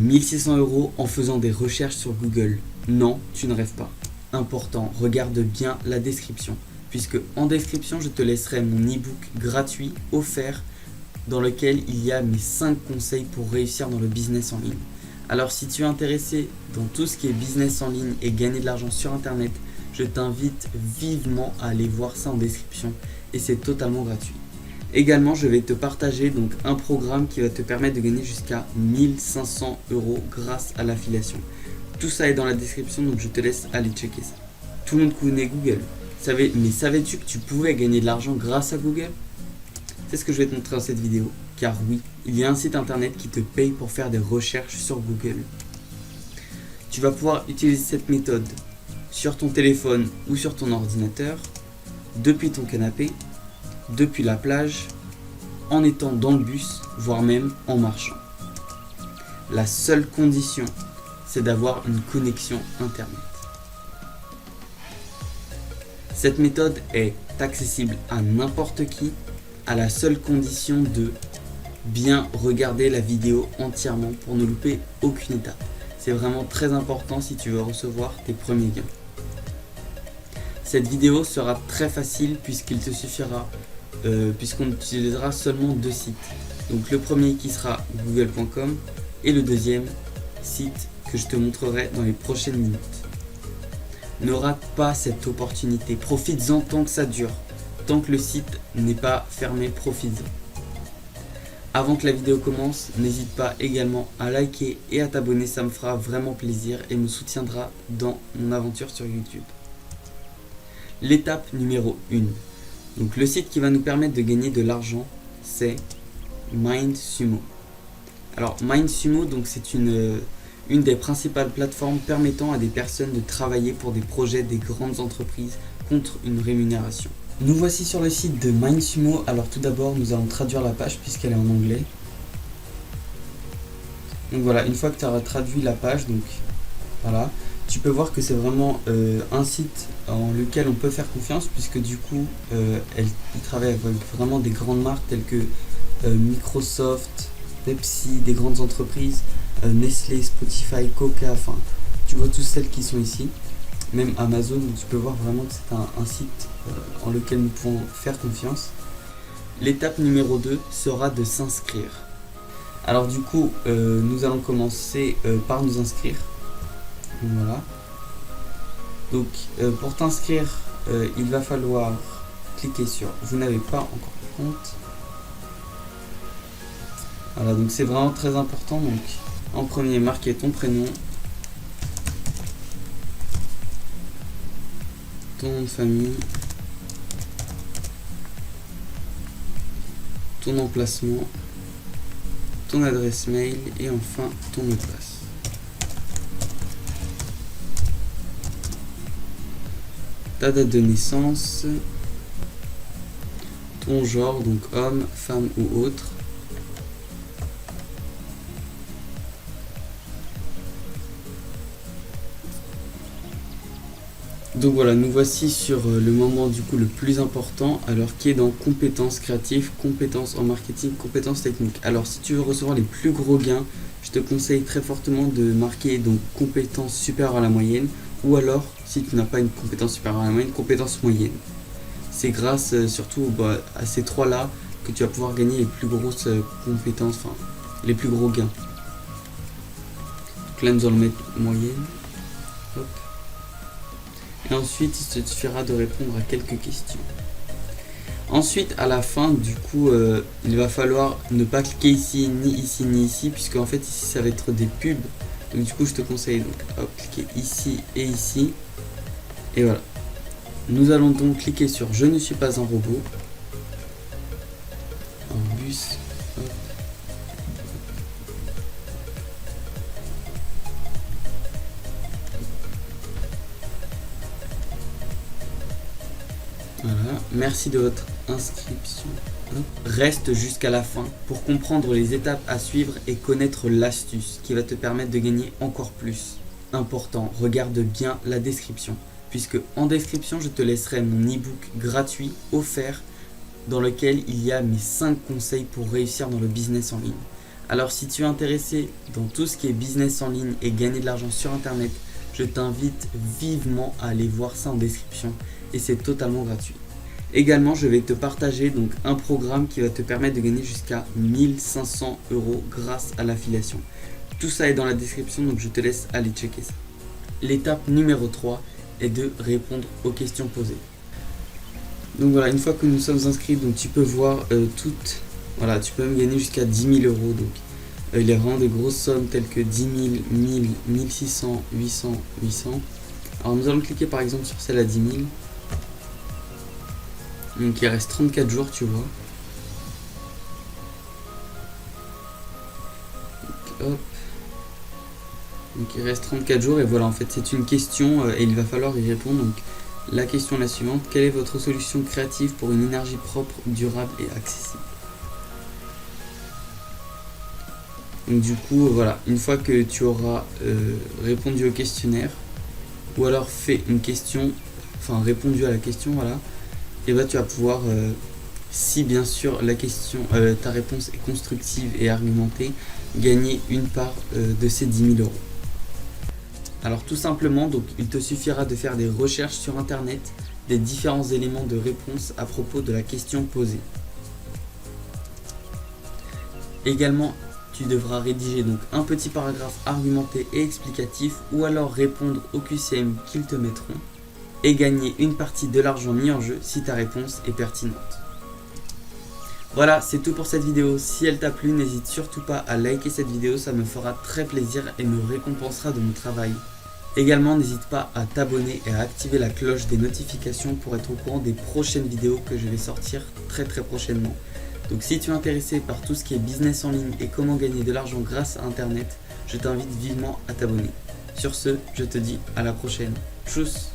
1600 € en faisant des recherches sur Google. Non, tu ne rêves pas. Important, regarde bien la description, puisque en description, je te laisserai mon e-book gratuit offert dans lequel il y a mes 5 conseils pour réussir dans le business en ligne. Alors si tu es intéressé dans tout ce qui est business en ligne et gagner de l'argent sur internet, je t'invite vivement à aller voir ça en description et c'est totalement gratuit. Également, je vais te partager donc un programme qui va te permettre de gagner jusqu'à 1500 € grâce à l'affiliation. Tout ça est dans la description, donc je te laisse aller checker ça. Tout le monde connaît Google. Mais savais-tu que tu pouvais gagner de l'argent grâce à Google? C'est ce que je vais te montrer dans cette vidéo. Car oui, il y a un site internet qui te paye pour faire des recherches sur Google. Tu vas pouvoir utiliser cette méthode sur ton téléphone ou sur ton ordinateur, depuis ton canapé, depuis la plage, en étant dans le bus, voire même en marchant. La seule condition, c'est d'avoir une connexion internet. Cette méthode est accessible à n'importe qui, à la seule condition de bien regarder la vidéo entièrement pour ne louper aucune étape. C'est vraiment très important si tu veux recevoir tes premiers gains. Cette vidéo sera très facile puisqu'il te suffira, puisqu'on utilisera seulement 2 sites. Donc le premier qui sera google.com et le deuxième site que je te montrerai dans les prochaines minutes. Ne rate pas cette opportunité, profites-en tant que ça dure. Tant que le site n'est pas fermé, profites-en. Avant que la vidéo commence, n'hésite pas également à liker et à t'abonner, ça me fera vraiment plaisir et me soutiendra dans mon aventure sur YouTube. L'étape numéro 1. Donc le site qui va nous permettre de gagner de l'argent, c'est MindSumo. Alors MindSumo, donc c'est une des principales plateformes permettant à des personnes de travailler pour des projets des grandes entreprises contre une rémunération. Nous voici sur le site de MindSumo. Alors tout d'abord, nous allons traduire la page puisqu'elle est en anglais. Donc voilà, une fois que tu auras traduit la page, donc voilà, tu peux voir que c'est vraiment un site en lequel on peut faire confiance puisque du coup, il travaille avec vraiment des grandes marques telles que Microsoft, Pepsi, des grandes entreprises, Nestlé, Spotify, Coca, enfin, tu vois toutes celles qui sont ici. Même Amazon, donc tu peux voir vraiment que c'est un site en lequel nous pouvons faire confiance. L'étape numéro 2 sera de s'inscrire. Alors du coup, nous allons commencer par nous inscrire. Donc, voilà. Donc pour t'inscrire, il va falloir cliquer sur « Vous n'avez pas encore de compte ». Voilà, donc c'est vraiment très important. Donc en premier, marquer ton prénom, ton nom de famille, ton emplacement, ton adresse mail et enfin ton mot de passe. Ta date de naissance, ton genre, donc homme, femme ou autre. Donc voilà, nous voici sur le moment du coup le plus important, alors qui est dans compétences créatives, compétences en marketing, compétences techniques. Alors si tu veux recevoir les plus gros gains, je te conseille très fortement de marquer donc compétences supérieures à la moyenne, ou alors si tu n'as pas une compétence supérieure à la moyenne, compétences moyennes. C'est grâce surtout à ces trois là que tu vas pouvoir gagner les plus grosses compétences, enfin les plus gros gains. Donc là nous allons mettre moyenne. Hop. Et ensuite, il te suffira de répondre à quelques questions. Ensuite, à la fin, du coup, il va falloir ne pas cliquer ici, ni ici, ni ici, puisque en fait, ici, ça va être des pubs. Donc, du coup, je te conseille donc, cliquer ici et ici. Et voilà. Nous allons donc cliquer sur « Je ne suis pas un robot ». Un bus. Hop. Voilà, merci de votre inscription. Reste jusqu'à la fin pour comprendre les étapes à suivre et connaître l'astuce qui va te permettre de gagner encore plus. Important, regarde bien la description, puisque en description je te laisserai mon e-book gratuit offert dans lequel il y a mes 5 conseils pour réussir dans le business en ligne. Alors si tu es intéressé dans tout ce qui est business en ligne et gagner de l'argent sur internet, je t'invite vivement à aller voir ça en description et c'est totalement gratuit. Également, je vais te partager donc un programme qui va te permettre de gagner jusqu'à 1500 € grâce à l'affiliation. Tout ça est dans la description, donc je te laisse aller checker ça. L'étape numéro 3 est de répondre aux questions posées. Donc voilà, une fois que nous sommes inscrits, donc tu peux voir toutes. Voilà, tu peux même gagner jusqu'à 10 000 €. Donc il y a vraiment des grosses sommes telles que 10 000, 1000, 1600, 800, 800. Alors nous allons cliquer par exemple sur celle à 10 000. Donc il reste 34 jours, tu vois. Donc, hop. Donc il reste 34 jours et voilà, en fait c'est une question et il va falloir y répondre. Donc la question est la suivante: quelle est votre solution créative pour une énergie propre, durable et accessible? Donc du coup voilà, une fois que tu auras répondu au questionnaire ou alors fait une question, enfin répondu à la question, voilà, et bah tu vas pouvoir, si bien sûr la question, ta réponse est constructive et argumentée, gagner une part de ces 10 000 €. Alors tout simplement, donc il te suffira de faire des recherches sur internet des différents éléments de réponse à propos de la question posée. Également, tu devras rédiger donc un petit paragraphe argumenté et explicatif ou alors répondre aux QCM qu'ils te mettront et gagner une partie de l'argent mis en jeu si ta réponse est pertinente. Voilà, c'est tout pour cette vidéo. Si elle t'a plu, n'hésite surtout pas à liker cette vidéo, ça me fera très plaisir et me récompensera de mon travail. Également, n'hésite pas à t'abonner et à activer la cloche des notifications pour être au courant des prochaines vidéos que je vais sortir très prochainement. Donc si tu es intéressé par tout ce qui est business en ligne et comment gagner de l'argent grâce à internet, je t'invite vivement à t'abonner. Sur ce, je te dis à la prochaine. Tchuss!